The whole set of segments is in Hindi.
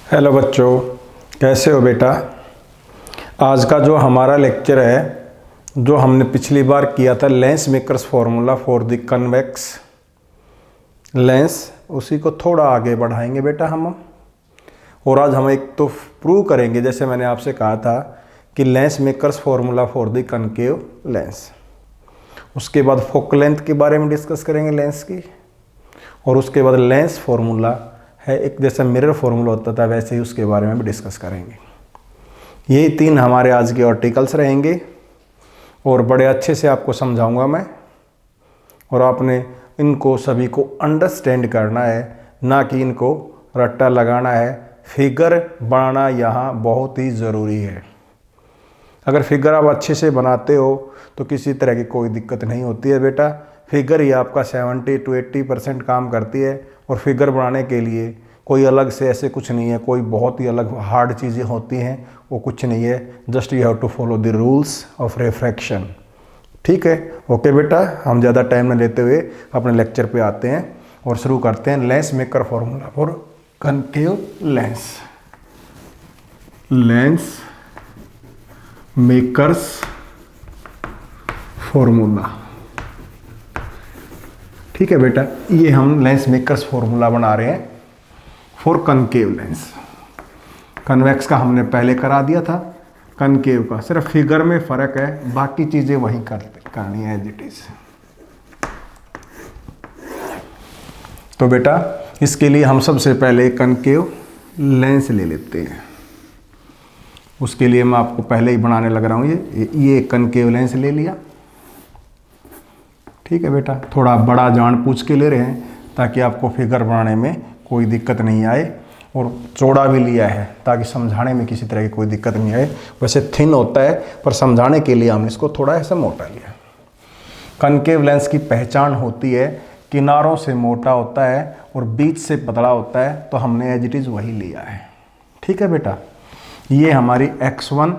हेलो बच्चों, कैसे हो बेटा। आज का जो हमारा लेक्चर है, जो हमने पिछली बार किया था lens makers formula for the convex lens, उसी को थोड़ा आगे बढ़ाएंगे बेटा हम। और आज हम एक तो प्रूव करेंगे, जैसे मैंने आपसे कहा था कि lens makers formula for the concave lens. उसके बाद फोकल लेंथ के बारे में डिस्कस करेंगे लेंस की, और उसके बाद लेंस फॉर्मूला है एक जैसा मिरर फॉर्मूला होता था वैसे ही उसके बारे में भी डिस्कस करेंगे। यही तीन हमारे आज के आर्टिकल्स रहेंगे और बड़े अच्छे से आपको समझाऊंगा मैं, और आपने इनको सभी को अंडरस्टैंड करना है, ना कि इनको रट्टा लगाना है। फिगर बनाना यहाँ बहुत ही ज़रूरी है। अगर फिगर आप अच्छे से बनाते हो तो किसी तरह की कोई दिक्कत नहीं होती है बेटा। फिगर ही आपका 70 to 80% काम करती है, और फिगर बनाने के लिए कोई अलग से ऐसे कुछ नहीं है, कोई बहुत ही अलग हार्ड चीज़ें होती हैं, वो कुछ नहीं है। Just you have to follow the rules of refraction. ठीक है, ओके बेटा। हम ज़्यादा टाइम न लेते हुए अपने लेक्चर पे आते हैं और शुरू करते हैं lens maker formula for concave lens. Lens makers formula. ठीक है बेटा, ये हम लेंस मेकर्स फॉर्मूला बना रहे हैं फॉर कनकेव लेंस। कन्वेक्स का हमने पहले करा दिया था, कनकेव का सिर्फ फिगर में फर्क है, बाकी चीजें वही करनी है एज इट इज। तो बेटा इसके लिए हम सबसे पहले कनकेव लेंस ले लेते हैं। उसके लिए मैं आपको पहले ही बनाने लग रहा हूँ। ये कनकेव लेंस ले लिया। ठीक है बेटा, थोड़ा बड़ा जान पूछ के ले रहे हैं ताकि आपको फिगर बनाने में कोई दिक्कत नहीं आए, और चौड़ा भी लिया है ताकि समझाने में किसी तरह की कोई दिक्कत नहीं आए। वैसे थिन होता है पर समझाने के लिए हमने इसको थोड़ा ऐसा मोटा लिया। कनकेव लेंस की पहचान होती है किनारों से मोटा होता है और बीच से पतला होता है, तो हमने एज इट इज़ वही लिया है। ठीक है बेटा, ये हमारी x1,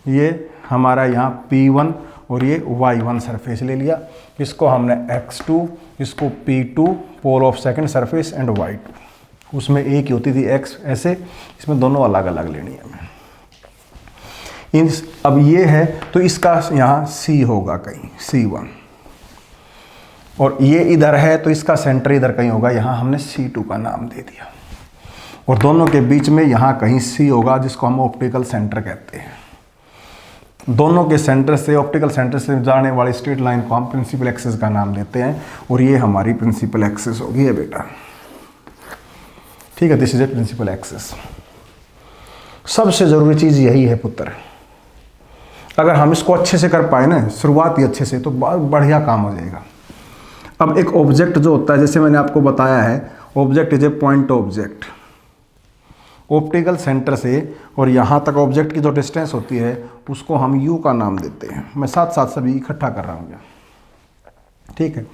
ये हमारा यहाँ p1 और ये y1 सरफेस ले लिया। इसको हमने x2, इसको p2 pole of second surface and y2। उसमें एक ही होती थी x ऐसे, इसमें दोनों अलग अलग लेनी है हमें। अब ये है तो इसका यहाँ c होगा कहीं, c1, और ये इधर है तो इसका सेंटर इधर कहीं होगा, यहाँ हमने c2 का नाम दे दिया। और दोनों के बीच में यहाँ कहीं c होगा जिसको हम ऑप्टिकल सेंटर कहते हैं। दोनों के सेंटर से, ऑप्टिकल सेंटर से जाने वाली स्ट्रेट लाइन को हम प्रिंसिपल एक्सिस का नाम देते हैं, और ये हमारी प्रिंसिपल एक्सिस होगी है बेटा। ठीक है, this is a principal axis. सबसे जरूरी चीज यही है पुत्र। अगर हम इसको अच्छे से कर पाए ना, शुरुआत ही अच्छे से, तो बढ़िया काम हो जाएगा। अब एक ऑब्जेक्ट जो होता है, जैसे मैंने आपको बताया है, object is a point object. Optical centre से और यहाँ तक ऑब्जेक्ट की जो डिस्टेंस होती है उसको हम u का नाम देते हैं। मैं साथ साथ सभी इकट्ठा कर रहा हूँ। ठीक है,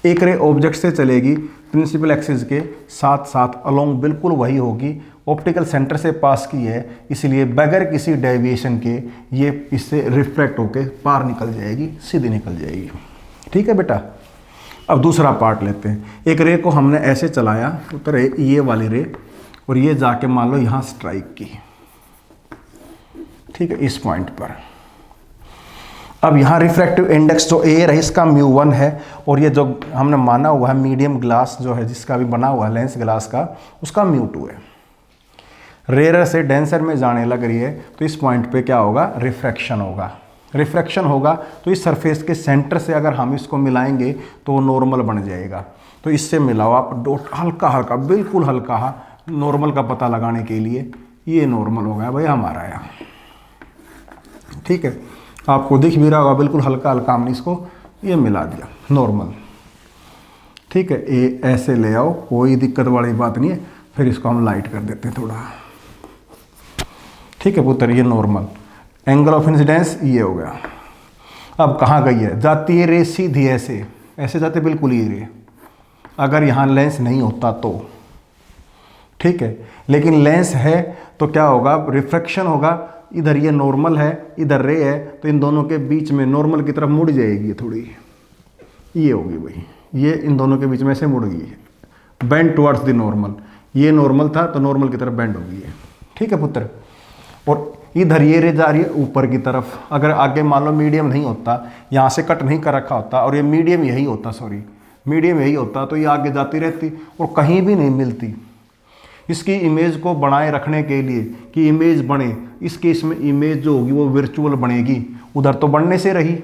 एक रे ऑब्जेक्ट से चलेगी, प्रिंसिपल एक्सिस के साथ साथ अलोंग बिल्कुल वही होगी, ऑप्टिकल सेंटर से पास की है, इसलिए बगैर किसी डेविएशन के ये इससे रिफ्रैक्ट होके पार निकल जाएगी, सीधी निकल जाएगी। ठीक है बेटा, अब दूसरा पार्ट लेते हैं। एक रे को हमने ऐसे चलाया, तो ये वाली रे, और ये जाके मान लो यहाँ स्ट्राइक की। ठीक है, इस पॉइंट पर। अब यहाँ रिफ्रैक्टिव इंडेक्स जो एयर है इसका μ1 है, और ये जो हमने माना हुआ है मीडियम ग्लास जो है, जिसका भी बना हुआ है लेंस ग्लास का, उसका μ2 है। रेयर से डेंसर में जाने लग रही है तो इस पॉइंट पे क्या होगा, रिफ्रैक्शन होगा। रिफ्रैक्शन होगा तो इस सरफेस के सेंटर से अगर हम इसको मिलाएंगे तो वो नॉर्मल बन जाएगा। तो इससे मिलाओ आप डॉट, हल्का हल्का, बिल्कुल हल्का नॉर्मल का पता लगाने के लिए। ये नॉर्मल हो गया भाई हमारा यहाँ। ठीक है, आपको दिख भी रहा होगा, बिल्कुल हल्का हल्का हमने इसको ये मिला दिया, नॉर्मल। ठीक है, ये ऐसे ले आओ, कोई दिक्कत वाली बात नहीं है। फिर इसको हम लाइट कर देते हैं थोड़ा। ठीक है पुत्र, ये नॉर्मल। एंगल ऑफ इंसिडेंस ये हो गया। अब कहाँ गई है, जाती है रे सीधी ऐसे, ऐसे जाते बिल्कुल ये रे, अगर यहाँ लेंस नहीं होता तो। ठीक है, लेकिन लेंस है तो क्या होगा, रिफ्रैक्शन होगा। इधर ये नॉर्मल है, इधर रे है, तो इन दोनों के बीच में नॉर्मल की तरफ मुड़ जाएगी थोड़ी, ये होगी भाई, ये इन दोनों के बीच में से मुड़ गई है, बेंड टुवर्ड्स द नॉर्मल। ये नॉर्मल था तो नॉर्मल की तरफ बेंड हो गई है। ठीक है पुत्र। और इधर ये रे जा रही है ऊपर की तरफ। अगर आगे मान लो मीडियम नहीं होता, यहाँ से कट नहीं कर रखा होता और ये मीडियम यही होता, सॉरी मीडियम यही होता, तो ये आगे जाती रहती और कहीं भी नहीं मिलती। इसकी इमेज को बनाए रखने के लिए कि इमेज बने, इस केस में इमेज जो होगी वो वर्चुअल बनेगी, उधर तो बनने से रही।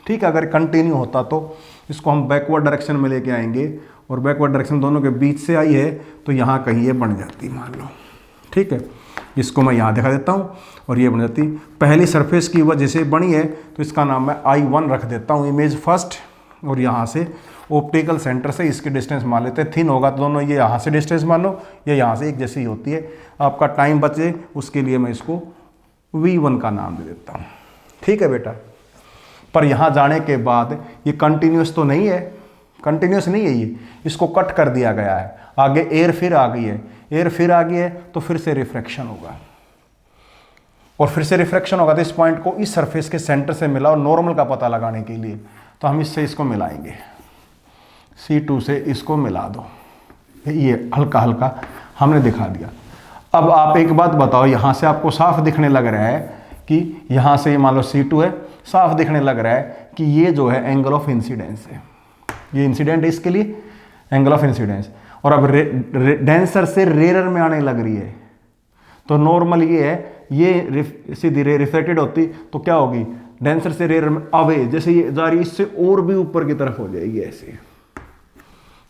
ठीक है, अगर कंटिन्यू होता तो इसको हम बैकवर्ड डायरेक्शन में लेके आएंगे और बैकवर्ड डायरेक्शन दोनों के बीच से आई है तो यहाँ कहीं ये बन जाती मान लो। ठीक है, इसको मैं यहाँ दिखा देता हूँ और ये बन जाती। पहली सरफेस की वजह से बनी है तो इसका नाम मैं I1 रख देता हूँ, इमेज फर्स्ट। और यहाँ से ऑप्टिकल सेंटर से इसकी डिस्टेंस मान लेते हैं। थिन होगा तो दोनों ये यहाँ से डिस्टेंस मान लो, ये यहाँ से एक जैसी होती है। आपका टाइम बचे उसके लिए मैं इसको V1 का नाम दे देता हूँ। ठीक है बेटा, पर यहाँ जाने के बाद ये कंटिन्यूस तो नहीं है, कंटिन्यूस नहीं है ये, इसको कट कर दिया गया है। आगे एयर फिर आ गई है, एयर फिर आ गई है तो फिर से रिफ्रैक्शन होगा और फिर से रिफ्रैक्शन होगा तो इस पॉइंट को इस सरफेस के सेंटर से मिला और नॉर्मल का पता लगाने के लिए तो हम इससे इसको मिलाएंगे, C2 से इसको मिला दो। ये हल्का हल्का हमने दिखा दिया। अब आप एक बात बताओ, यहाँ से आपको साफ दिखने लग रहा है कि यहाँ से मान लो C2 है, साफ दिखने लग रहा है कि ये जो है एंगल ऑफ इंसिडेंस है, ये इंसिडेंट है, इसके लिए एंगल ऑफ इंसिडेंस। और अब डेंसर से रेयर में आने लग रही है तो नॉर्मल ये है, ये सीधी रे रिफ्लेक्टेड होती तो क्या होगी, डेंसर से रेयर में अवे, जैसे ये जा रही है इससे और भी ऊपर की तरफ हो जाएगी ऐसे।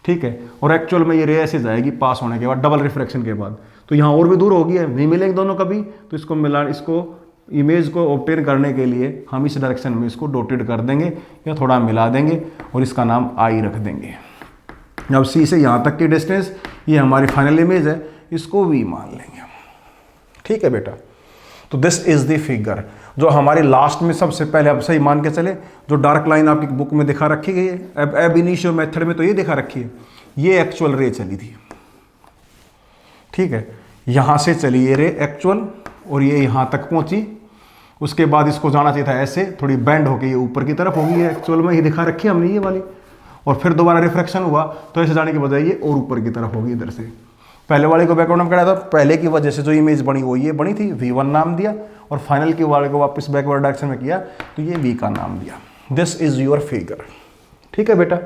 ठीक है, और एक्चुअल में ये रे ऐसे जाएगी पास होने के बाद, डबल रिफ्रैक्शन के बाद, तो यहाँ और भी दूर होगी है, नहीं मिलेंगे दोनों कभी। तो इसको मिला, इसको इमेज को ऑब्टेन करने के लिए हम इस डायरेक्शन में इसको डॉटेड कर देंगे या थोड़ा मिला देंगे और इसका नाम I रख देंगे। अब C से यहाँ तक की डिस्टेंस ये हमारी फाइनल इमेज है, इसको V मान लेंगे। ठीक है बेटा, तो दिस इज द फिगर जो हमारी लास्ट में सबसे पहले आप सही मान के चले, जो डार्क लाइन आपकी बुक में दिखा रखी गई है, अब इनिशियो मेथड में तो ये दिखा रखी है, ये एक्चुअल रे चली थी। ठीक है, यहाँ से चली ये रे एक्चुअल और ये यहाँ तक पहुँची, उसके बाद इसको जाना चाहिए था ऐसे, थोड़ी बैंड होके ये ऊपर की तरफ होगी, एक्चुअल में ये दिखा रखी है हमने ये वाली, और फिर दोबारा रिफ्रैक्शन हुआ तो ऐसे जाने के बजाय ये और ऊपर की तरफ होगी इधर से। पहले वाले को बैकवर्ड नाम कराया था, पहले की वजह से जो इमेज बनी वो ये बनी थी, V1 नाम दिया, और फाइनल के वाले को वापस बैकवर्ड डायरेक्शन में किया तो ये V का नाम दिया। This is your figure. ठीक है बेटा,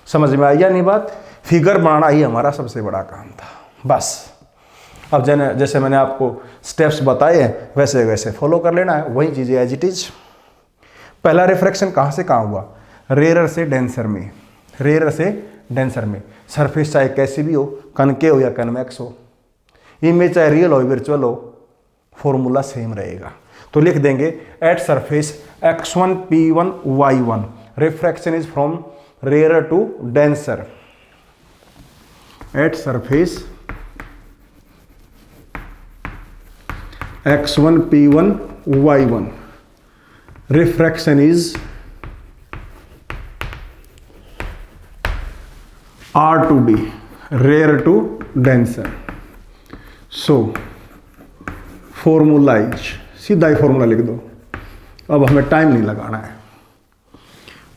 समझ में आई या नहीं बात? फिगर बनाना ही हमारा सबसे बड़ा काम था बस। अब जैसे मैंने आपको स्टेप्स बताए हैं वैसे वैसे फॉलो कर लेना है, वही चीज़ें एज इट इज। पहला रिफ्रैक्शन कहाँ से कहाँ हुआ, रेयर से डेंसर में, रेयर से डेंसर में। सरफेस चाहे कैसी भी हो, कनकेव या कन्वेक्स हो, इमेज चाहे रियल हो वर्चुअल हो, फॉर्मूला सेम रहेगा। तो लिख देंगे at surface x1 p1 y1 refraction is from rare to denser. At surface x1 p1 y1 refraction is R to D, rare to denser. So formula is, सीधा ही फॉर्मूला लिख दो, अब हमें टाइम नहीं लगाना है।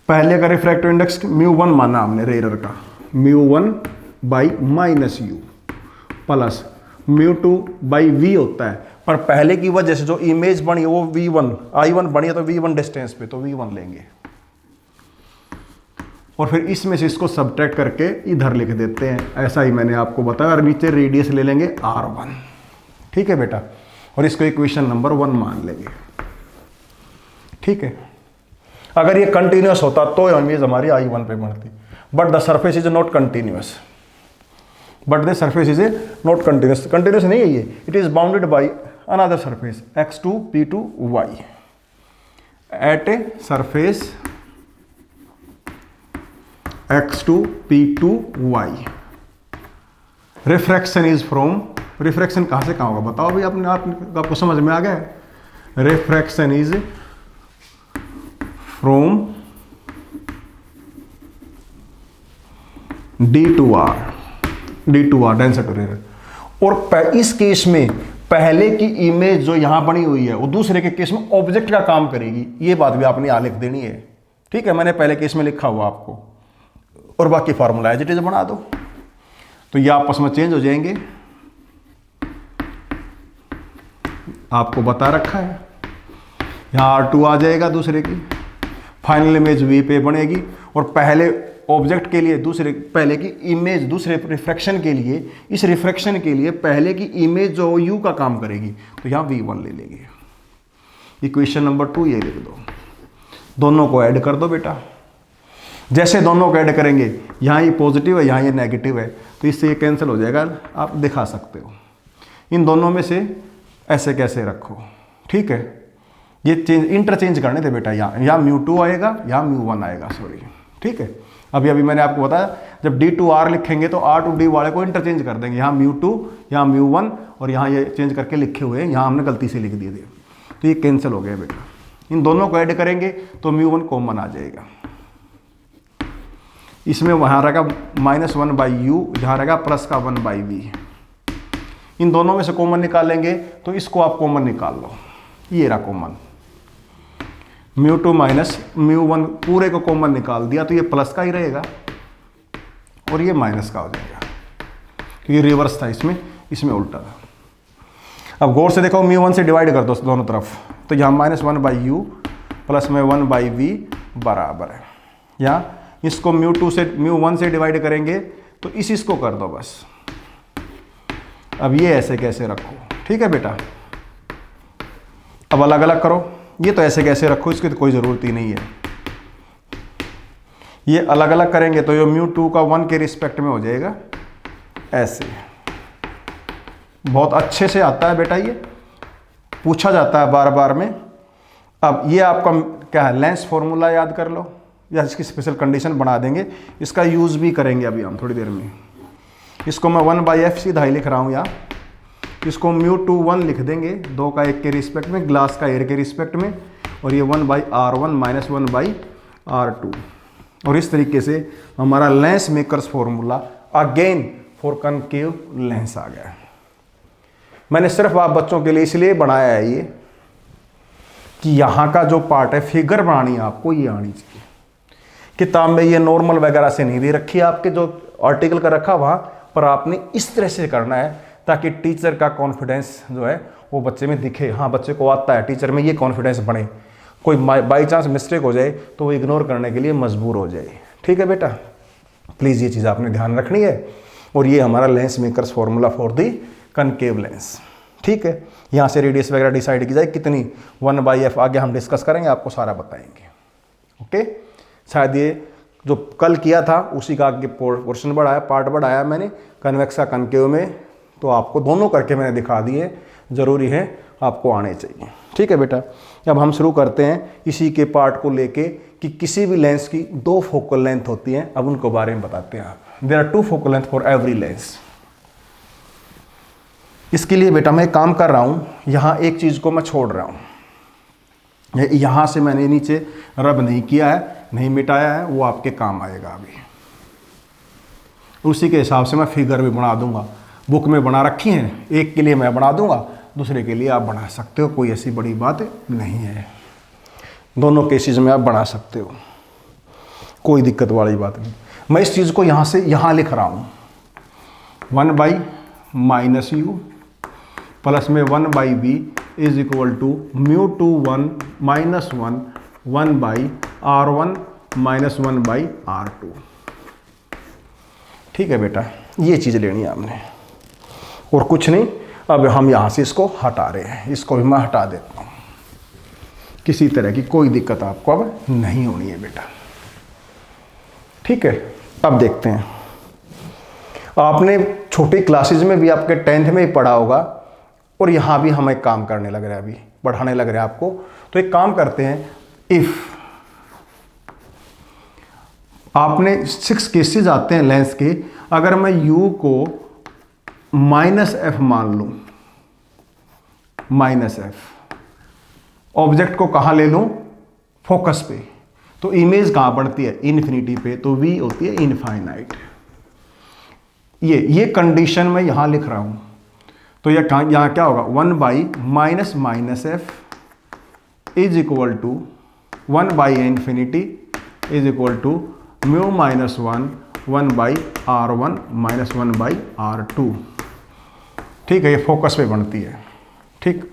पहले का रिफ्रैक्टिव इंडेक्स μ1 माना हमने रेयर का, μ1 by minus u plus μ2 by v होता है, पर पहले की वजह से जो इमेज बनी वो V1 I1 बनी है तो V1 डिस्टेंस पे तो V1 लेंगे और फिर इसमें से इसको सब्ट्रैक्ट करके इधर लिख देते हैं, ऐसा ही मैंने आपको बताया। और नीचे रेडियस ले लेंगे R1। ठीक है बेटा, और इसको इक्वेशन नंबर 1 मान लेंगे। ठीक है, अगर ये कंटिन्यूस होता तो इमेज हमारी I1 पे बढ़ती, but the surface is not continuous, but the surface is not continuous, continuous नहीं है ये, it is bounded by another surface x2 p2 y at a surface x2 p2 y। Refraction is from, refraction कहां से कहां होगा बताओ भाई, आपको समझ में आ गया? Refraction is from D to R denser to rare. और इस केस में पहले की इमेज जो यहां बनी हुई है वो दूसरे के केस में ऑब्जेक्ट का काम करेगी, ये बात भी आपने यहां लिख देनी है। ठीक है, मैंने पहले केस में लिखा हुआ आपको, और बाकी फार्मूला एज इट इज बना दो तो ये आपस में चेंज हो जाएंगे। आपको बता रखा है। यहाँ R2 आ जाएगा दूसरे की, फाइनल इमेज V पे बनेगी, और पहले ऑब्जेक्ट के लिए पहले की इमेज दूसरे रिफ्रैक्शन के लिए, इस रिफ्रैक्शन के लिए पहले की इमेज जो U का काम करेगी, तो यहाँ V1 ले लेंगे। इक्वेशन नंबर 2 ये लिख दो, दोनों को ऐड कर दो बेटा। जैसे दोनों को ऐड करेंगे, यहाँ ये पॉजिटिव है, यहाँ ये नेगेटिव है, तो इससे ये कैंसिल हो जाएगा, आप दिखा सकते हो। इन दोनों में से ऐसे कैसे रखो, ठीक है। ये चेंज इंटरचेंज करने थे बेटा, यहाँ μ2 आएगा, यहाँ μ1 आएगा, सॉरी, ठीक है। अभी मैंने आपको बताया, जब D2R लिखेंगे तो R to D वाले को इंटरचेंज कर देंगे, यहाँ μ2, यहाँ μ1, और यहाँ ये चेंज करके लिखे हुए हैं, यहाँ हमने गलती से लिख दिए थे, तो ये कैंसिल हो गया बेटा। इन दोनों को ऐड करेंगे तो μ1 कॉमन आ जाएगा। इसमें वहाँ रहेगा -1/u, यहाँ रहेगा +1/v। इन दोनों में से कॉमन निकालेंगे तो इसको आप कॉमन निकाल लो, ये रहा कॉमन, μ2 माइनस μ1 पूरे को कॉमन निकाल दिया तो ये प्लस का ही रहेगा और ये माइनस का हो जाएगा, क्योंकि रिवर्स था, इसमें उल्टा था। अब गौर से देखो, μ1 से डिवाइड कर दो दोनों तरफ, तो यहाँ -1/u प्लस में 1/v बराबर है। यहाँ इसको μ1 से डिवाइड करेंगे तो इसको कर दो बस। अब ये ऐसे कैसे रखो, ठीक है बेटा। अब अलग अलग करो, ये तो ऐसे कैसे रखो, इसकी तो कोई ज़रूरत ही नहीं है। ये अलग अलग करेंगे तो ये μ2 का 1 के रिस्पेक्ट में हो जाएगा, ऐसे। बहुत अच्छे से आता है बेटा, ये पूछा जाता है बार बार में। अब ये आपका क्या है, लेंस फॉर्मूला याद कर लो, या इसकी स्पेशल कंडीशन बना देंगे, इसका यूज़ भी करेंगे अभी हम थोड़ी देर में। इसको मैं 1/f सीधा ही लिख रहा हूँ यहाँ, इसको μ21 लिख देंगे, 2 का 1 के रिस्पेक्ट में, ग्लास का एयर के रिस्पेक्ट में, और ये 1/r1 माइनस 1/r2। और इस तरीके से हमारा lens makers formula again for concave lens आ गया। मैंने सिर्फ आप बच्चों के लिए इसलिए बनाया है ये कि यहाँ का जो पार्ट है, फिगर बनानी है आपको, ये आनी चाहिए। किताब में ये नॉर्मल वगैरह से नहीं दे रखी है, आपके जो आर्टिकल का रखा वहाँ पर आपने इस तरह से करना है ताकि टीचर का कॉन्फिडेंस जो है वो बच्चे में दिखे। हाँ, बच्चे को आता है, टीचर में ये कॉन्फिडेंस बने, कोई बाई चांस मिस्टेक हो जाए तो वो इग्नोर करने के लिए मजबूर हो जाए। ठीक है बेटा, प्लीज़ ये चीज़ आपने ध्यान रखनी है। और ये हमारा lens makers formula for the concave lens. ठीक है, यहाँ से रेडियस वगैरह डिसाइड की जाए कितनी, 1/f आगे हम डिस्कस करेंगे, आपको सारा बताएंगे। ओके, शायद ये जो कल किया था उसी का आगे पोर्शन बढ़ाया, पार्ट बढ़ाया मैंने कन्वेक्स का कनकेव में, तो आपको दोनों करके मैंने दिखा दिए, ज़रूरी है आपको आने चाहिए। ठीक है बेटा, अब हम शुरू करते हैं इसी के पार्ट को लेके कि किसी भी लेंस की 2 फोकल लेंथ होती हैं, अब उनको बारे में बताते हैं आप। There are 2 focal length for every lens. इसके लिए बेटा मैं काम कर रहा हूँ, यहाँ एक चीज़ को मैं छोड़ रहा हूँ, यहाँ से मैंने नीचे रब नहीं किया है, नहीं मिटाया है, वो आपके काम आएगा अभी। उसी के हिसाब से मैं फिगर भी बना दूंगा, बुक में बना रखी हैं, एक के लिए मैं बना दूंगा, दूसरे के लिए आप बना सकते हो, कोई ऐसी बड़ी बात नहीं है। दोनों केसेस में आप बना सकते हो, कोई दिक्कत वाली बात नहीं। मैं इस चीज़ को यहाँ से यहाँ लिख रहा हूँ, 1/-u प्लस में 1/v is equal to μ21 minus 1/r1 minus 1/r2। ठीक है बेटा, ये चीज़ लेनी है आपने और कुछ नहीं। अब हम यहाँ से इसको हटा रहे हैं, इसको भी मैं हटा देता हूँ, किसी तरह की कोई दिक्कत आपको अब नहीं होनी है बेटा। ठीक है, अब देखते हैं, आपने छोटी क्लासेज में भी आपके 10th में ही पढ़ा होगा और यहाँ भी हम एक काम करने लग रहे हैं, अभी बढ़ाने लग रहे हैं आपको। तो एक काम करते हैं, इफ़ आपने 6 केसेस आते हैं लेंस के, अगर मैं u को -f मान लूं, -f ऑब्जेक्ट को कहाँ ले लूं, फोकस पे, तो इमेज कहाँ बढ़ती है, इन्फिनिटी पे, तो v होती है इनफाइनाइट। ये कंडीशन मैं यहां लिख रहा हूं, तो यहाँ क्या होगा, 1/-f is equal to 1/∞ is equal to μ-1 1/r1 minus 1/r2। ठीक है, ये फोकस पे बनती है। ठीक,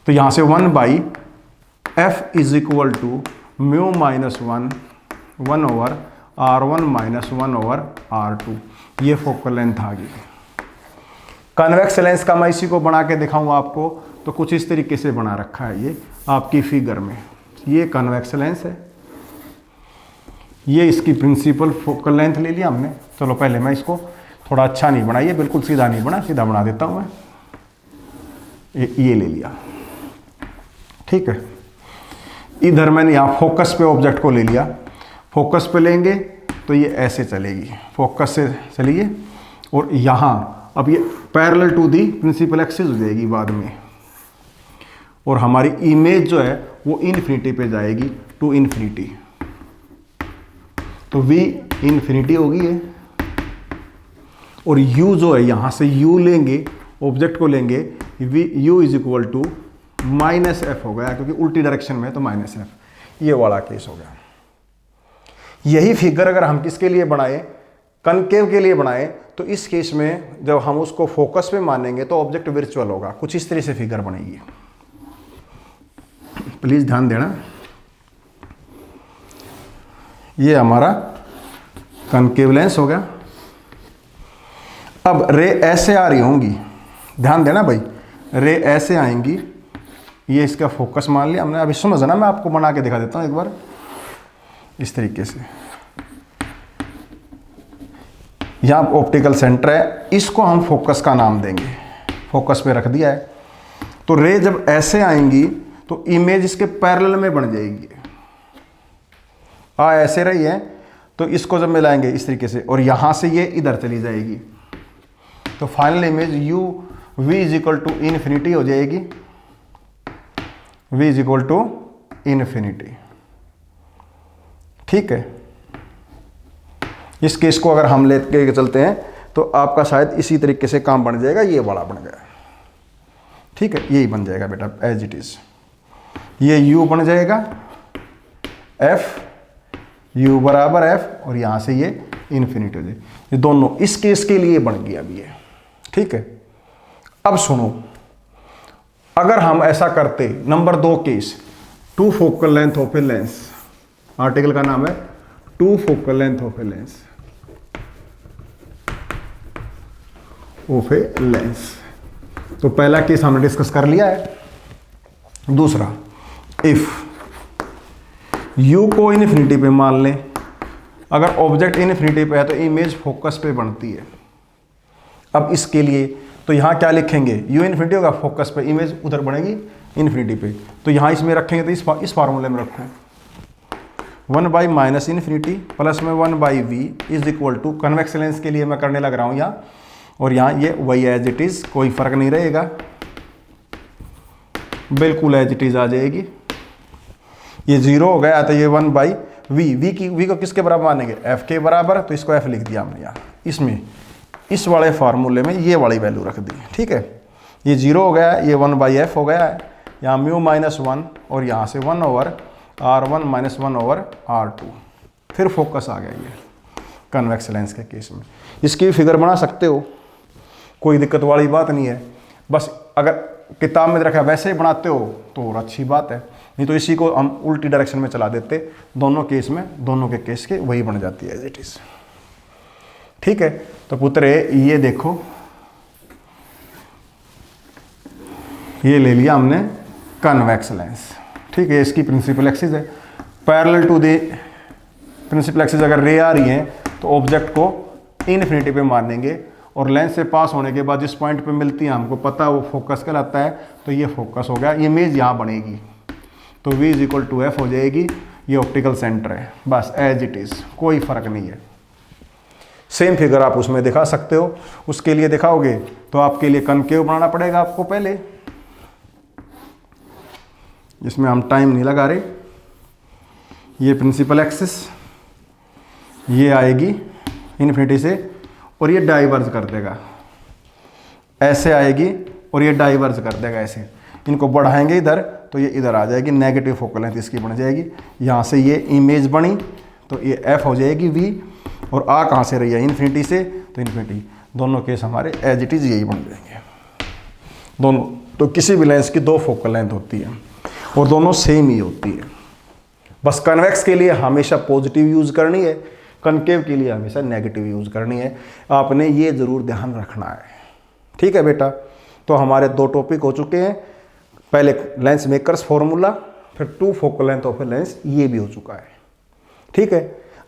तो यहाँ से 1/f is equal to mu minus 1/r1 minus 1/r2, ये फोकल लेंथ आ गई। कन्वेक्स लेंस का मैं इसी को बना के दिखाऊंगा आपको, तो कुछ इस तरीके से बना रखा है ये आपकी फिगर में। ये कन्वेक्स लेंस है, ये इसकी प्रिंसिपल फोकल लेंथ ले लिया हमने। चलो पहले मैं इसको थोड़ा अच्छा नहीं बनाइए, बिल्कुल सीधा नहीं बना, सीधा बना देता हूँ मैं। ये ले लिया, ठीक है। इधर मैंने यहाँ फोकस पे ऑब्जेक्ट को ले लिया, फोकस पे लेंगे तो ये ऐसे चलेगी, फोकस से चलिए, और यहाँ अब ये parallel to the principal axis हो जाएगी बाद में, और हमारी इमेज जो है वो इन्फिनिटी पे जाएगी, टू इन्फिनिटी। तो v इन्फिनिटी होगी है, और u जो है यहाँ से u लेंगे, ऑब्जेक्ट को लेंगे, u is equal to minus f हो गया, क्योंकि उल्टी डायरेक्शन में है तो माइनस एफ, ये वाला केस हो गया। यही फिगर अगर हम किसके लिए बनाए, कनकेव के लिए बनाए, तो इस केस में जब हम उसको फोकस पे मानेंगे तो ऑब्जेक्ट वर्चुअल होगा, कुछ इस तरह से फिगर बनेगी। प्लीज ध्यान देना, ये हमारा कनकेव लेंस हो गया। अब रे ऐसे आ रही होंगी, ध्यान देना भाई, रे ऐसे आएंगी, ये इसका फोकस मान लिया हमने। अभी समझना, मैं आपको बना के दिखा देता हूँ एक बार इस तरीके से। यहाँ ऑप्टिकल सेंटर है, इसको हम फोकस का नाम देंगे, फोकस पे रख दिया है। तो रे जब ऐसे आएंगी तो इमेज इसके पैरेलल में बन जाएगी, ऐसे रही है, तो इसको जब मिलाएंगे इस तरीके से, और यहाँ से ये इधर चली जाएगी, तो final image u v is equal to infinity हो जाएगी, v is equal to infinity, ठीक है। इस केस को अगर हम लेके चलते हैं तो आपका शायद इसी तरीके से काम बन जाएगा, ये बड़ा बन गया, ठीक है, यही बन जाएगा बेटा एज इट इज। ये u बन जाएगा f, u बराबर f, और यहाँ से ये इन्फिनिटी हो जाएगी। ये दोनों इस केस के लिए बन गया अभी ये, ठीक है। अब सुनो, अगर हम ऐसा करते, number 2 case, two focal length of a lens, article का नाम है two focal length of a lens, of a lens. तो पहला केस हमने डिस्कस कर लिया है। दूसरा, इफ u को इन्फिनिटी पे मान लें, अगर ऑब्जेक्ट इन्फिनिटी पे है तो इमेज फोकस पे बनती है। अब इसके लिए तो यहाँ क्या लिखेंगे, u इन्फिनिटी होगा, फोकस पे, इमेज उधर बनेगी इन्फिनिटी पे, तो यहाँ इसमें रखेंगे तो इस फार्मूले में रखो 1 माइनस इन्फिनिटी प्लस में 1/v is equal to, convex lens के लिए मैं करने लग रहा हूँ यहाँ, और यहाँ ये वही एज इट इज, कोई फर्क नहीं रहेगा, बिल्कुल एज इट इज आ जाएगी। ये 0 हो गया तो ये 1/v, v को किसके बराबर मानेंगे, f के बराबर, तो इसको f लिख दिया हमने यहाँ, इसमें इस वाले फार्मूले में ये वाली वैल्यू रख दी, ठीक है। ये 0 हो गया, ये 1/f हो गया है, यहाँ म्यू माइनस 1, और यहाँ से 1/r1 माइनस 1/r2, फिर फोकस आ गया ये कन्वेक्स लेंस के केस में। इसकी भी फिगर बना सकते हो, कोई दिक्कत वाली बात नहीं है, बस अगर किताब में रखा वैसे ही बनाते हो तो और अच्छी बात है, नहीं तो इसी को हम उल्टी डायरेक्शन में चला देते, दोनों केस में, दोनों के केस के वही बन जाती है एज इट इज, ठीक है। तो पुत्र ये देखो, ये ले लिया हमने कन्वेक्स लेंस, ठीक है, इसकी प्रिंसिपल एक्सिस है, parallel to the principal axis अगर रे आ रही है तो ऑब्जेक्ट को इन्फिनिटी पे मानेंगे, और लेंस से पास होने के बाद जिस पॉइंट पे मिलती है हमको पता है वो फोकस कहलाता है, तो ये फोकस हो गया, इमेज यहाँ बनेगी, तो v is equal to f हो जाएगी, ये ऑप्टिकल सेंटर है, बस एज इट इज, कोई फर्क नहीं है। सेम फिगर आप उसमें दिखा सकते हो, उसके लिए दिखाओगे तो आपके लिए कनकेव बनाना पड़ेगा आपको पहले, इसमें हम टाइम नहीं लगा रहे। ये प्रिंसिपल एक्सिस ये आएगी इन्फिनिटी से, और ये डाइवर्ज कर देगा, ऐसे आएगी और ये डाइवर्ज कर देगा ऐसे, इनको बढ़ाएंगे इधर तो ये इधर आ जाएगी, नेगेटिव फोकल लेंथ इसकी बन जाएगी। यहाँ से ये इमेज बनी तो ये f हो जाएगी v, और आ कहाँ से रही है, इन्फिनिटी से, तो इन्फिनिटी। दोनों केस हमारे एज इट इज यही बन जाएंगे दोनों, तो किसी भी लेंस की दो फोकल लेंथ होती है और दोनों सेम ही होती है। बस कन्वेक्स के लिए हमेशा पॉजिटिव यूज़ करनी है, कनकेव के लिए हमेशा नेगेटिव यूज़ करनी है। आपने ये ज़रूर ध्यान रखना है, ठीक है बेटा। तो हमारे दो टॉपिक हो चुके हैं, पहले लेंस मेकर्स फॉर्मूला, फिर two focal length of a lens, ये भी हो चुका है, ठीक है।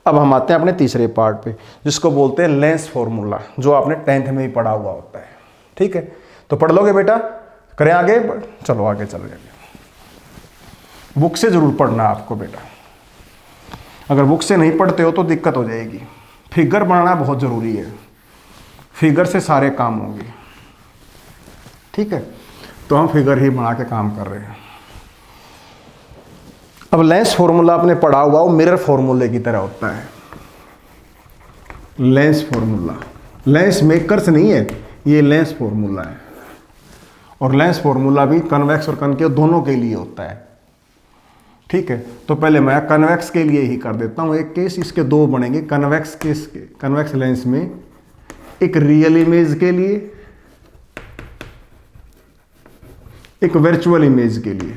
अब हम आते हैं अपने तीसरे पार्ट पे, जिसको बोलते हैं लेंस फॉर्मूला, जो आपने 10th में ही पढ़ा हुआ होता है, ठीक है। तो पढ़ लोगे बेटा? करें आगे? चलो आगे चल रहे। बुक से जरूर पढ़ना आपको बेटा, अगर बुक से नहीं पढ़ते हो तो दिक्कत हो जाएगी। फिगर बनाना बहुत ज़रूरी है, फिगर से सारे काम होंगे, ठीक है। तो हम फिगर ही बना के काम कर रहे हैं। अब लेंस फॉर्मूला आपने पढ़ा हुआ, वो मिरर फॉर्मूले की तरह होता है। लेंस फॉर्मूला, लेंस मेकर्स नहीं है, ये लेंस फॉर्मूला है। और लेंस फॉर्मूला भी कन्वेक्स और कनकेव दोनों के लिए होता है, ठीक है। तो पहले मैं कन्वेक्स के लिए ही कर देता हूं एक केस, इसके दो बनेंगे। कन्वेक्स केस के, कन्वेक्स लेंस में एक रियल इमेज के लिए, एक वर्चुअल इमेज के लिए।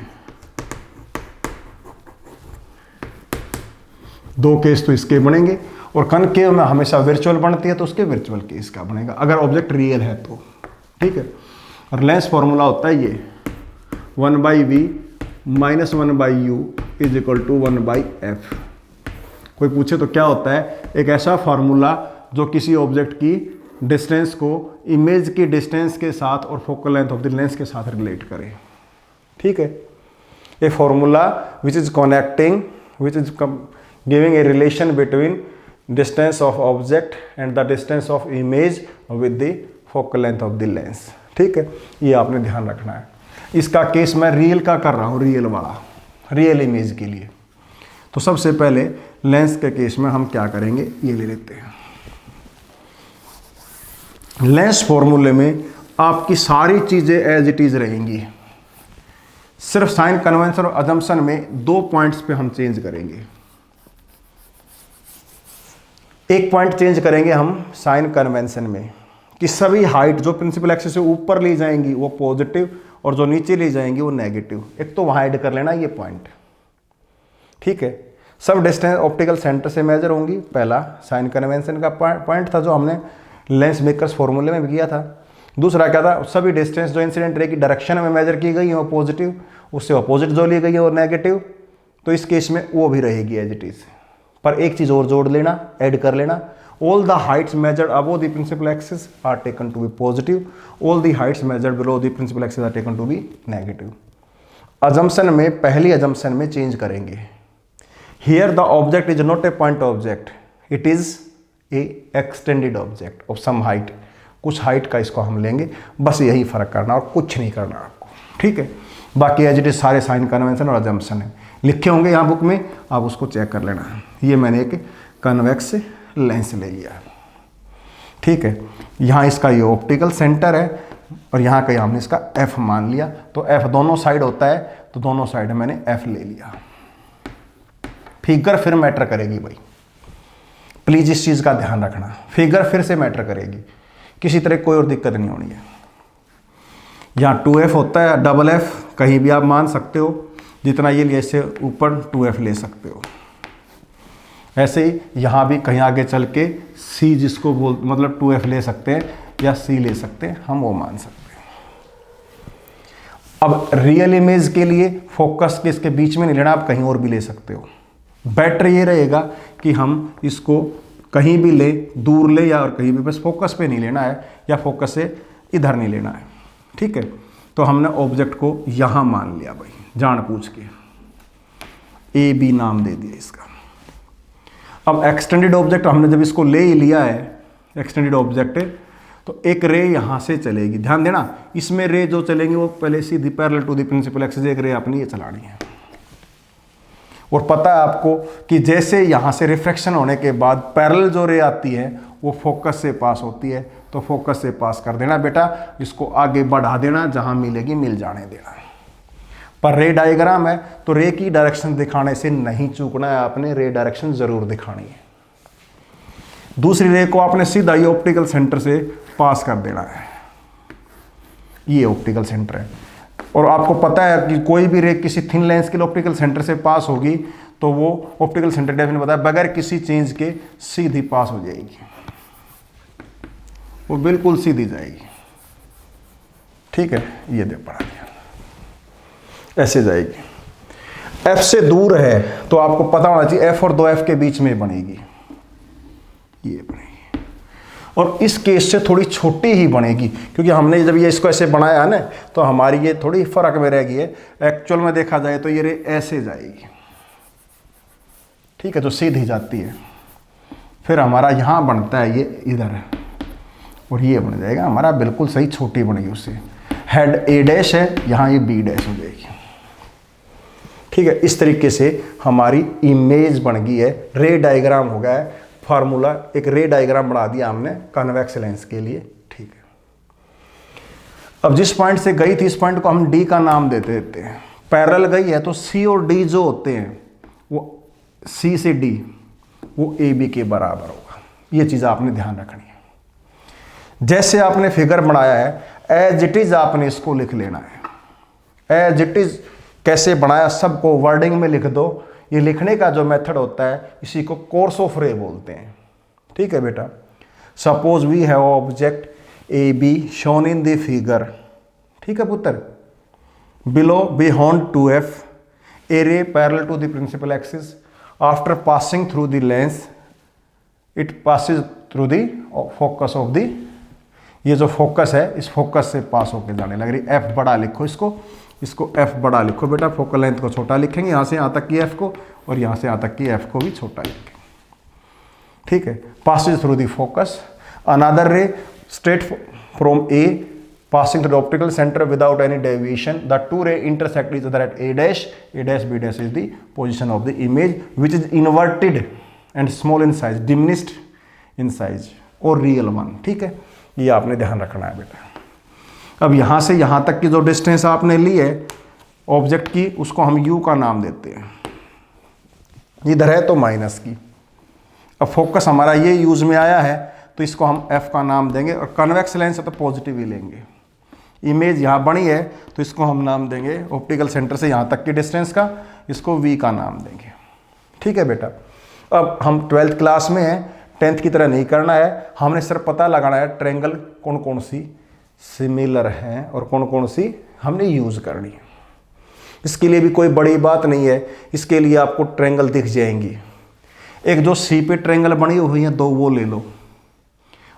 दो केस तो इसके बनेंगे, और कनकेव में हमेशा वर्चुअल बनती है तो उसके वर्चुअल केस का बनेगा, अगर ऑब्जेक्ट रियल है तो, ठीक है। और लेंस फॉर्मूला होता है ये 1/v - 1/u = 1/f। कोई पूछे तो क्या होता है? एक ऐसा फार्मूला जो किसी ऑब्जेक्ट की डिस्टेंस को इमेज की डिस्टेंस के साथ और focal length of the lens के साथ रिलेट करे, ठीक है। A formula which is connecting, which is giving a relation between distance of object and the distance of image with the focal length of the lens, ठीक है। ये आपने ध्यान रखना है। इसका केस मैं रियल का कर रहा हूँ, रियल वाला, रियल इमेज के लिए। तो सबसे पहले लेंस के केस में हम क्या करेंगे, ये ले लेते हैं। लेंस फॉर्मूले में आपकी सारी चीजें एज इट इज रहेंगी, सिर्फ साइन कन्वेंशन और अजम्पशन में 2 पॉइंट्स पे हम चेंज करेंगे। एक पॉइंट चेंज करेंगे हम साइन कन्वेंशन में, कि सभी हाइट जो प्रिंसिपल एक्सिस से ऊपर ली जाएंगी वो पॉजिटिव और जो नीचे ली जाएंगी वो नेगेटिव। एक तो वहां ऐड कर लेना ये पॉइंट, ठीक है। सब डिस्टेंस ऑप्टिकल सेंटर से मेजर होंगी, पहला साइन कन्वेंशन का पॉइंट था जो हमने लेंस मेकर्स फॉर्मूले में भी किया था। दूसरा क्या था, सभी डिस्टेंस जो इंसिडेंट रे की डायरेक्शन में मेजर की गई है वो पॉजिटिव, उससे अपोजिट जो ली गई है वो नेगेटिव। तो इस केस में वो भी रहेगी एज इट इज। पर एक चीज और जोड़ लेना, ऐड कर लेना, all the heights measured above the principal axis are taken to be positive, all the heights measured below the principal axis are taken to be negative. assumption में पहली assumption में चेंज करेंगे। here the object is not a point object, it is a extended object of some height, कुछ हाइट का इसको हम लेंगे, बस यही फर्क करना और कुछ नहीं करना आपको, ठीक है। बाकी एज इट इज सारे साइन कन्वेंशन और assumption है, लिखे होंगे यहाँ बुक में, आप उसको चेक कर लेना। ये मैंने एक कन्वेक्स लेंस ले लिया, ठीक है। यहाँ इसका ये ऑप्टिकल सेंटर है और यहाँ का हमने इसका F मान लिया, तो F दोनों साइड होता है, तो दोनों साइड मैंने F ले लिया। फिगर फिर मैटर करेगी भाई, प्लीज इस चीज का ध्यान रखना, फिगर फिर से मैटर करेगी, किसी तरह कोई और दिक्कत नहीं होनी है। यहाँ 2F होता है, डबल F कहीं भी आप मान सकते हो, जितना ये लिए इससे ऊपर 2F ले सकते हो। ऐसे ही यहाँ भी कहीं आगे चल के C जिसको बोल मतलब 2F ले सकते हैं या C ले सकते हैं, हम वो मान सकते हैं। अब रियल इमेज के लिए फोकस के इसके बीच में नहीं लेना, आप कहीं और भी ले सकते हो। बेटर ये रहेगा कि हम इसको कहीं भी ले, दूर ले या और कहीं भी, बस फोकस पे नहीं लेना है या फोकस से इधर नहीं लेना है, ठीक है। तो हमने ऑब्जेक्ट को यहाँ मान लिया भाई, जान पूछ के AB नाम दे दिया इसका। अब एक्सटेंडेड ऑब्जेक्ट हमने जब इसको ले ही लिया है, एक्सटेंडेड ऑब्जेक्ट, तो एक रे यहाँ से चलेगी, ध्यान देना, इसमें रे जो चलेंगी वो पहले सीधी parallel to the principal axis एक रे अपनी ये चलानी है। और पता है आपको कि जैसे यहाँ से रिफ्रैक्शन होने के बाद पैरेलल जो रे आती है वो फोकस से पास होती है, तो फोकस से पास कर देना बेटा, इसको आगे बढ़ा देना, जहाँ मिलेगी मिल जाने देना। पर रे डायग्राम है तो रे की डायरेक्शन दिखाने से नहीं चूकना है, आपने रे डायरेक्शन जरूर दिखानी है। दूसरी रे को आपने सीधा ये ऑप्टिकल सेंटर से पास कर देना है, ये ऑप्टिकल सेंटर है। और आपको पता है कि कोई भी रे किसी थिन लेंस के लिए ऑप्टिकल सेंटर से पास होगी तो वो ऑप्टिकल सेंटर डेफिनेट बताया बगैर किसी चेंज के सीधी पास हो जाएगी, वो बिल्कुल सीधी जाएगी। ठीक है, ये देख पढ़ा दिया, ऐसे जाएगी। एफ से दूर है तो आपको पता होना चाहिए एफ और 2F के बीच में बनेगी, ये बनेगी। और इस केस से थोड़ी छोटी ही बनेगी, क्योंकि हमने जब ये इसको ऐसे बनाया है ना तो हमारी ये थोड़ी फर्क में रह गई है। एक्चुअल में देखा जाए तो ये रे ऐसे जाएगी, ठीक है, जो सीधी जाती है। फिर हमारा यहाँ बनता है ये इधर है और ये बन जाएगा हमारा बिल्कुल सही, छोटी बनेगी उससे। हेड ए डैश है, यहाँ ये बी डैश हो जाएगी। ठीक है, इस तरीके से हमारी इमेज बन गई है। रे डायग्राम हो गया है, फार्मूला एक रे डायग्राम बना दिया हमने कन्वेक्स लेंस के लिए। ठीक है, अब जिस पॉइंट से गई थी इस पॉइंट को हम डी का नाम देते देते हैं। पैरेलल गई है तो सी और डी जो होते हैं वो सी से डी वो ए बी के बराबर होगा। ये चीज़ आपने ध्यान रखनी है। जैसे आपने फिगर बनाया है एज इट इज आपने इसको लिख लेना है। एज इट इज कैसे बनाया सबको वर्डिंग में लिख दो। ये लिखने का जो मेथड होता है इसी को कोर्स ऑफ रे बोलते हैं। ठीक है बेटा, suppose we have object A B shown in the figure. ठीक है पुत्र, below beyond 2F a ray parallel to the principal axis after passing through the lens it passes through the focus of the, ये जो फोकस है इस फोकस से पास होकर जाने लग रही। एफ बड़ा लिखो इसको एफ बड़ा लिखो बेटा, फोकल लेंथ को छोटा लिखेंगे यहाँ से यहाँ तक की एफ को, और यहाँ से यहाँ तक की एफ को भी छोटा लिखेंगे। ठीक है, passes through the focus another रे straight from A passing through the optical center without any deviation. The two ray intersect each other at A dash. A dash B dash is the position of the image which is inverted and small in size, diminished in size और real one. ठीक है, ये आपने ध्यान रखना है बेटा। अब यहाँ से यहाँ तक की जो डिस्टेंस आपने ली है ऑब्जेक्ट की उसको हम U का नाम देते हैं। इधर है तो माइनस की। अब फोकस हमारा ये यूज में आया है तो इसको हम F का नाम देंगे, और कन्वेक्स लेंस है तो पॉजिटिव ही लेंगे। इमेज यहाँ बनी है तो इसको हम नाम देंगे ऑप्टिकल सेंटर से यहाँ तक की डिस्टेंस का, इसको V का नाम देंगे। ठीक है बेटा, अब हम 12th क्लास में हैं, 10th की तरह नहीं करना है। हमने सिर्फ पता लगाना है ट्रायंगल कौन कौन सी सिमिलर हैं और कौन कौन सी हमने यूज़ करनी है। इसके लिए भी कोई बड़ी बात नहीं है, इसके लिए आपको ट्रायंगल दिख जाएंगी। एक जो सी पे ट्रायंगल बनी हुई है दो वो ले लो,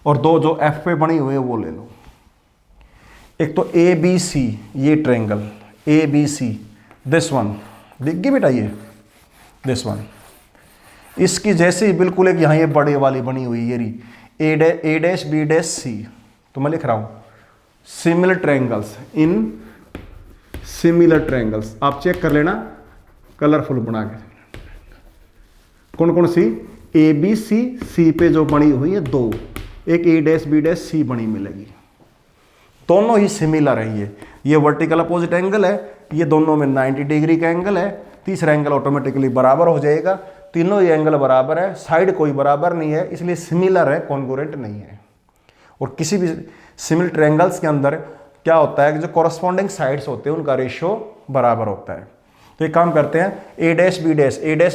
और दो जो एफ पे बनी हुई है वो ले लो। एक तो ए बी सी, ये triangle A B C, this one दिख गई बेटा, ये दिस वन। इसकी जैसे ही बिल्कुल एक यहाँ ये बड़े वाली बनी हुई ये रही ए डैश बी डैश सी, तो मैं लिख रहा हूँ similar triangles in similar triangles. आप चेक कर लेना कलरफुल बना के। कौन कौन सी? ए बी सी, सी पे जो बनी हुई है दो, एक ए डैश बी डैश सी बनी मिलेगी, दोनों ही सिमिलर है। ये वर्टिकल अपोजिट एंगल है, ये दोनों में 90 डिग्री का एंगल है। तीसरा एंगल ऑटोमेटिकली बराबर हो जाएगा। तीनों ही एंगल बराबर है, साइड कोई बराबर नहीं है, इसलिए सिमिलर है, कॉन्ग्रुएंट नहीं है। और किसी भी सिमिलर ट्रायंगल्स के अंदर क्या होता है कि जो कॉरस्पॉन्डिंग साइड्स होते हैं उनका रेशियो बराबर होता है। तो एक काम करते हैं, ए डैश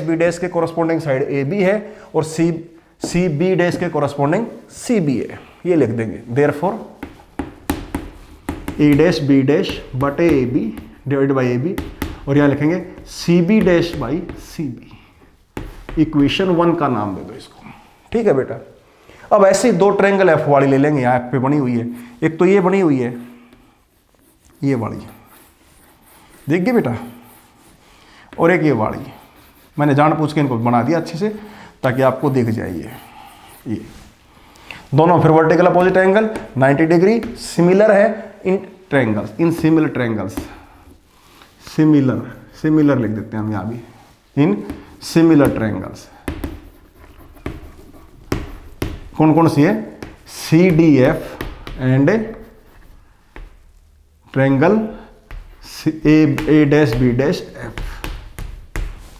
बी डैश के कॉरस्पॉन्डिंग साइड ए बी है और सी बी डैश के कॉरस्पॉन्डिंग सी बी है, ये लिख देंगे। Therefore A dash B dash बटे A B divide by A B, और यहाँ लिखेंगे C B dash by C B. Equation 1 का नाम दे दो इसको। ठीक है बेटा, अब ऐसे ही दो ट्रायंगल एफ वाली ले लेंगे, यहाँ एफ पे बनी हुई है। एक तो ये बनी हुई है, ये वाली देख गए बेटा, और एक ये वाली। मैंने जान पूछ के इनको बना दिया अच्छे से ताकि आपको दिख जाए। ये दोनों फिर vertical opposite angle 90 degree similar है in triangles, in similar triangles. Similar लिख देते हैं हम यहाँ भी, इन सिमिलर ट्रायंगल्स। कौन कौन सी है? C D F and triangle A dash B dash F,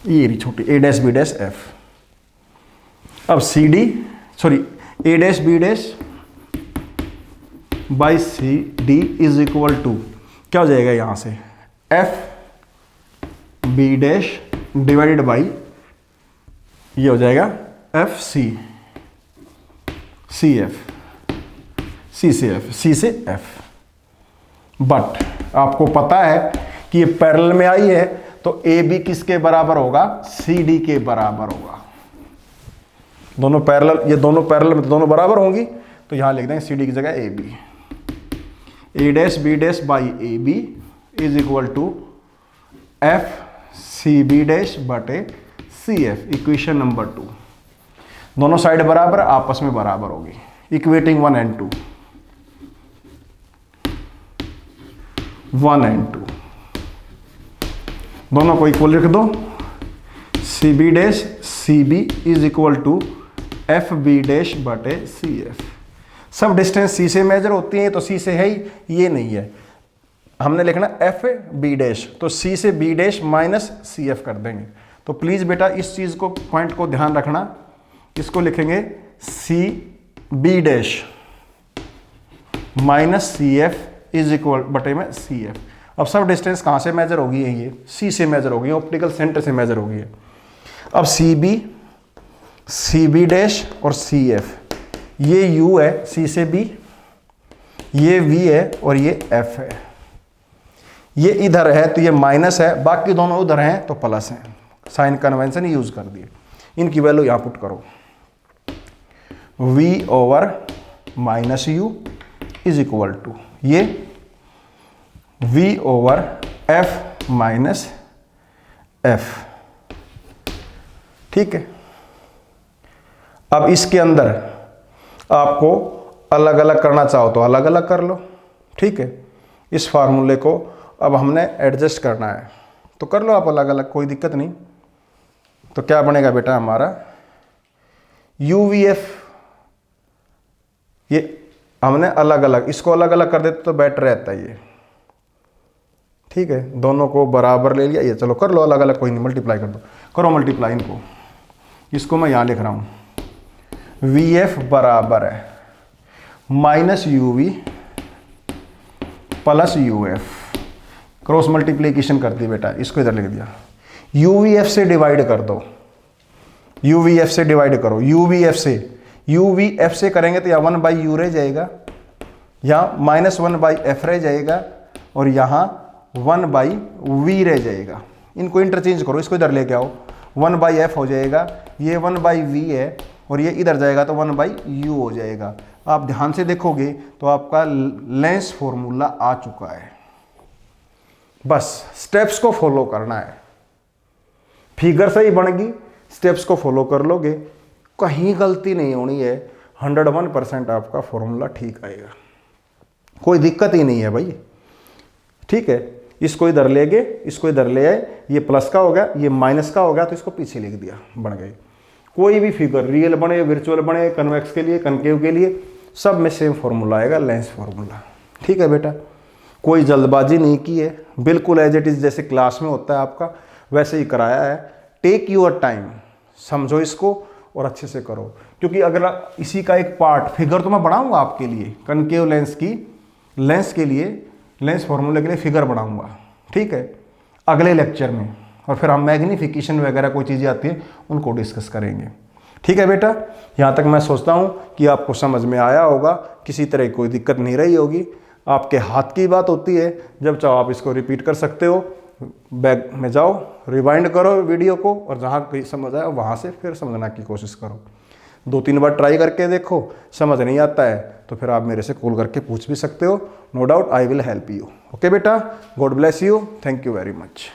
ये रही छोटी A dash B dash F. अब A dash B dash by C D is equal to क्या हो जाएगा? यहाँ से F B dash divided by ये हो जाएगा F C C F C से एफ सी से एफ। बट आपको पता है कि ये पैरेलल में आई है तो ए बी किसके बराबर होगा, सी डी के बराबर होगा। दोनों पैरेलल, ये दोनों पैरेलल में तो दोनों बराबर होंगी, तो यहां लिख देंगे सी डी की जगह A B. A dash B dash by A B is equal to F C B dash बटे सी एफ। इक्वेशन नंबर 2, दोनों साइड बराबर आपस में बराबर होगी, इक्वेटिंग 1 and 2 1 and 2 दोनों को इक्वल लिख दो। C B dash C B is equal to F B dash बटे सी एफ। सब डिस्टेंस सी से मेजर होती है, तो सी से है ही, ये नहीं है। हमने लिखना एफ बी डैश, तो सी से B dash minus C F कर देंगे। तो प्लीज बेटा इस चीज को, पॉइंट को ध्यान रखना, इसको लिखेंगे C B dash minus C F is equal बटे में सी एफ। अब सब डिस्टेंस कहाँ से मेजर होगी है, ये सी से मेजर होगी, ऑप्टिकल सेंटर से मेजर होगी है। अब सी बी डैश और सी एफ, ये यू है सी से बी, ये वी है और ये एफ है। ये इधर है तो ये माइनस है, बाकी दोनों उधर हैं तो प्लस है। साइन कन्वेंशन यूज कर दिए। इनकी वैल्यू यहां पुट करो, v over minus u is equal to ये v over f minus f. ठीक है, अब इसके अंदर आपको अलग अलग करना चाहो तो अलग अलग कर लो। ठीक है, इस फार्मूले को अब हमने एडजस्ट करना है तो कर लो आप अलग अलग, कोई दिक्कत नहीं। तो क्या बनेगा बेटा हमारा यू वी एफ, ये हमने अलग अलग, इसको अलग अलग कर देते तो बेटर रहता है ये। ठीक है, दोनों को बराबर ले लिया, ये चलो कर लो अलग अलग, कोई नहीं, मल्टीप्लाई कर दो, करो मल्टीप्लाई इनको। इसको मैं यहां लिख रहा हूं वी एफ बराबर है minus u v plus u f. Cross multiplication कर दी बेटा, इसको इधर लिख दिया। यू वी एफ से डिवाइड कर दो, यू वी एफ से डिवाइड करो, यू वी एफ से, यू वी एफ से करेंगे तो यहाँ 1 बाई यू रह जाएगा, यहाँ माइनस 1 बाई एफ रह जाएगा और यहाँ 1 बाई वी रह जाएगा। इनको इंटरचेंज करो, इसको इधर लेके आओ, 1 बाई एफ हो जाएगा, ये 1 बाई वी है और ये इधर जाएगा तो 1 बाई यू हो जाएगा। आप ध्यान से देखोगे तो आपका लेंस फॉर्मूला आ चुका है। बस स्टेप्स को फॉलो करना है, फिगर सही बनेगी, स्टेप्स को फॉलो कर लोगे, कहीं गलती नहीं होनी है, 101% आपका फॉर्मूला ठीक आएगा, कोई दिक्कत ही नहीं है भाई। ठीक है, इसको इधर ले गए, इसको इधर ले आए, ये प्लस का हो गया, ये माइनस का हो गया, तो इसको पीछे लिख दिया, बन गए। कोई भी फिगर रियल बने, वर्चुअल बने, कन्वेक्स के लिए, कनकेव के लिए, सब में सेम फॉर्मूला आएगा, लेंस फॉर्मूला। ठीक है बेटा, कोई जल्दबाजी नहीं की है, बिल्कुल एज इट इज जैसे क्लास में होता है आपका वैसे ही कराया है। टेक योर टाइम, समझो इसको और अच्छे से करो, क्योंकि अगर इसी का एक पार्ट फिगर तो मैं बनाऊंगा आपके लिए, कनकेव लेंस की, लेंस के लिए, लेंस फॉर्मूले के लिए फिगर बनाऊंगा। ठीक है, अगले लेक्चर में, और फिर हम मैग्नीफिकेशन वगैरह कोई चीज़ें आती है उनको डिस्कस करेंगे। ठीक है बेटा, यहाँ तक मैं सोचता हूँ कि आपको समझ में आया होगा, किसी तरह की कोई दिक्कत नहीं रही होगी। आपके हाथ की बात होती है, जब चाहो आप इसको रिपीट कर सकते हो, बैक में जाओ, रिवाइंड करो वीडियो को और जहाँ कहीं समझ आए वहाँ से फिर समझना की कोशिश करो। 2-3 बार ट्राई करके देखो, समझ नहीं आता है तो फिर आप मेरे से कॉल करके पूछ भी सकते हो। No doubt I will help you. Okay बेटा, God bless you, thank you very much.